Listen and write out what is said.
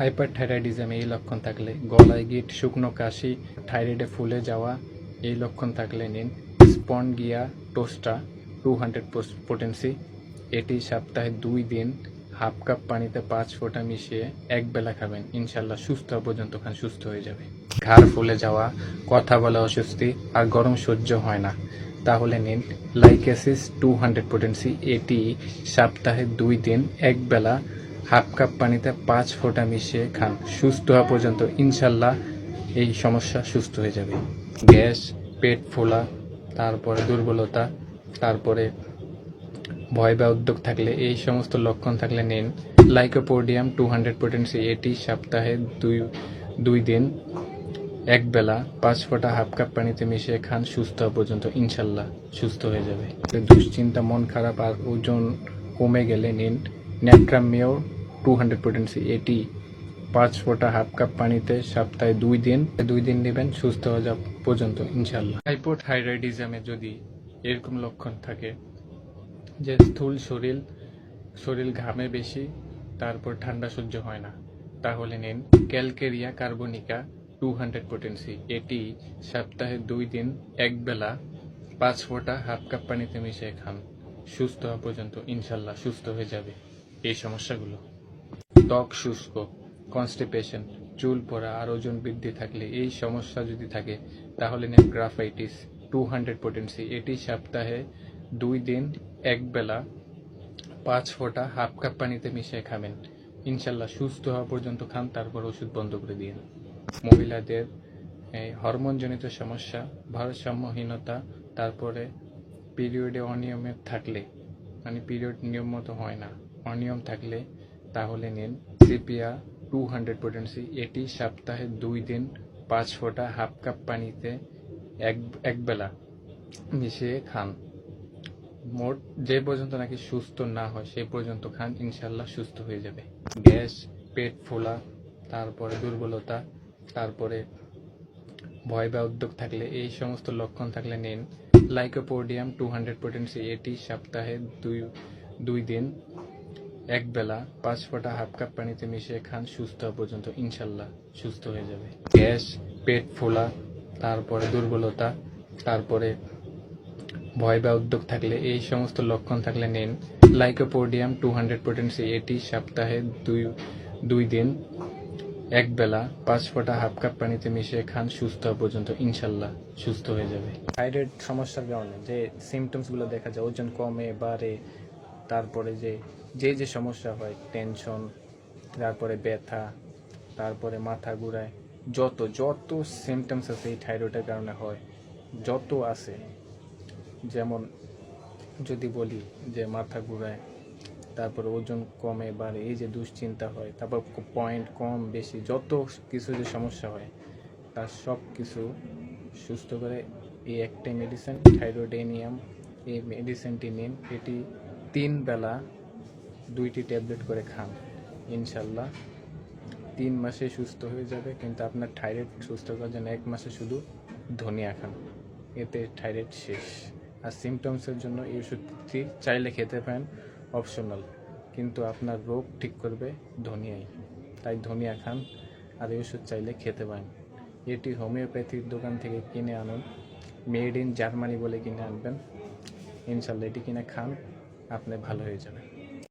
হাইপারথাইরয়েডিজমে এই লক্ষণ থাকলে গলায় গিট, শুকনো কাশি, থাইরয়েডে ফুলে যাওয়া এই লক্ষণ থাকলে নিন স্পনগিয়া টোস্টা 200 পোটেন্সি। এটি সপ্তাহে 2 দিন হাফ কাপ পানিতে 5 ফোঁটা মিশিয়ে এক বেলা খাবেন। ইনশাল্লাহ সুস্থ হওয়া পর্যন্ত খান, সুস্থ হয়ে যাবে। ঘাড় ফুলে যাওয়া, কথা বলা অস্বস্তি আর গরম সহ্য হয় না, তাহলে নিন লাইকেসিস 200 পোটেন্সি। এটি সপ্তাহে 2 দিন এক বেলা হাফ কাপ পানিতে 5 ফোঁটা মিশিয়ে খান। সুস্থ হওয়া পর্যন্ত ইনশাল্লাহ এই সমস্যা সুস্থ হয়ে যাবে। গ্যাস, পেট ফোলা, তারপরে দুর্বলতা, তারপরে ভয় বা উদ্বেগ থাকলে, এই সমস্ত লক্ষণ থাকলে নিন লাইকোপোডিয়াম 200 পোটেন্সি। এটি সপ্তাহে 2 দিন এক বেলা 5 ফোঁটা হাফ কাপ পানিতে মিশিয়ে খান। সুস্থ হওয়া পর্যন্ত ইনশাল্লাহ সুস্থ হয়ে যাবে। দুশ্চিন্তা, মন খারাপ আর ওজন কমে গেলে নিন ন্যাট্রামিওর 200 পোটেন্সি। এটি 5 ফোঁটা হাফ কাপ পানিতে সপ্তাহে 2 দিন নেবেন, সুস্থ হয়ে যাওয়া পর্যন্ত ইনশাল্লাহ। হাইপোথাইরয়েডিজমে যদি এরকম লক্ষণ থাকে যে স্থূল শরীর ঘামে বেশি, তারপর ঠান্ডা সহ্য হয় না, তাহলে নিন ক্যালকেরিয়া কার্বনিকা 200 পোটেন্সি। এটি সপ্তাহে 2 দিন এক বেলা 5 ফোঁটা হাফ কাপ পানিতে মিশিয়ে খান। সুস্থ হওয়া পর্যন্ত ইনশাল্লাহ সুস্থ হয়ে যাবে এই সমস্যাগুলো। ত্বক শুষ্ক, কনস্টিপেশন, চুল পড়া আর ওজন বৃদ্ধি থাকলে, এই সমস্যা যদি থাকে তাহলে নিন গ্রাফাইটিস 200 পোটেন্সি। এটি সপ্তাহে 2 দিন এক বেলা 5 ফোঁটা হাফ কাপ পানিতে মিশিয়ে খাবেন। ইনশাল্লাহ সুস্থ হওয়া পর্যন্ত খান, তারপর ওষুধ বন্ধ করে দিন। মহিলাদের হরমোনজনিত সমস্যা, ভারসাম্যহীনতা, তারপরে পিরিয়ডে অনিয়মিত থাকলে, মানে পিরিয়ড নিয়ম মতো হয় না, অনিয়ম থাকলে, তাহলে নিন সিপিয়া 200 পোটেন্সি। এটি সপ্তাহে 2 দিন 5 ফোঁটা হাফ কাপ পানিতে এক বেলা মিশিয়ে খান। মোট যে পর্যন্ত নাকি সুস্থ না হয় সেই পর্যন্ত খান, ইনশাল্লাহ সুস্থ হয়ে যাবে। গ্যাস, পেট ফোলা, তারপরে দুর্বলতা, তারপরে ভয় বা উদ্বেগ থাকলে, এই সমস্ত লক্ষণ থাকলে নিন লাইকোপোডিয়াম 200 পোটেন্সি। এটি সপ্তাহে 2 দিন এক বেলা 5 ফোঁটা হাফ কাপ পানিতে মিশিয়ে খান। সুস্থ হওয়া পর্যন্ত ইনশাল্লাহ সুস্থ হয়ে যাবে। গ্যাস, পেট ফোলা, তারপরে দুর্বলতা, তারপরে ভয় বা উদ্বেগ থাকলে, এই সমস্ত লক্ষণ থাকলে নিন লাইকোপোডিয়াম 200 পোটেন্সি। এটি সপ্তাহে 2 দিন এক বেলা 5 ফোঁটা হাফ কাপ পানিতে মিশিয়ে খান। সুস্থ হওয়া পর্যন্ত ইনশাল্লাহ সুস্থ হয়ে যাবে। থাইরয়েড সমস্যার কারণে যে সিমটমসগুলো দেখা যায়, ওজন কমে বাড়ে, তারপরে যে সমস্যা হয়, টেনশন, তারপরে ব্যথা, তারপরে মাথা ঘুরায়, যত সিমটমস আছে এই থাইরয়েডের কারণে হয়, যত আছে, যেমন যদি বলি যে মাথা ঘুরায়, তারপর ওজন কমে বাড়ে, এই যে দুশ্চিন্তা হয়, তারপর পয়েন্ট কম বেশি, যত কিছু যে সমস্যা হয় তার সব কিছু সুস্থ করে এই একটাই মেডিসিন থাইরয়েডেনিয়াম। এই মেডিসিনটি নিন, এটি 3 বেলা 2টি ট্যাবলেট করে খান। ইনশাল্লাহ 3 মাসে সুস্থ হয়ে যাবে। কিন্তু আপনার থাইরয়েড সুস্থ করার জন্য 1 মাসে শুধু ধনিয়া খান, এতে থাইরয়েড শেষ। আর সিমটমসের জন্য এই ওষুধটি চাইলে খেতে পারেন, অপশনাল, কিন্তু আপনার রোগ ঠিক করবে ধনিয়াই, তাই ধনিয়া খান। আর এই ওষুধ চাইলে খেতে পারেন। এটি হোমিওপ্যাথির দোকান থেকে কিনে আনুন, মেড ইন জার্মানি বলে কিনে আনবেন। ইনশাল্লাহ এটি কিনে খান, আপনি ভালো হয়ে যাবেন।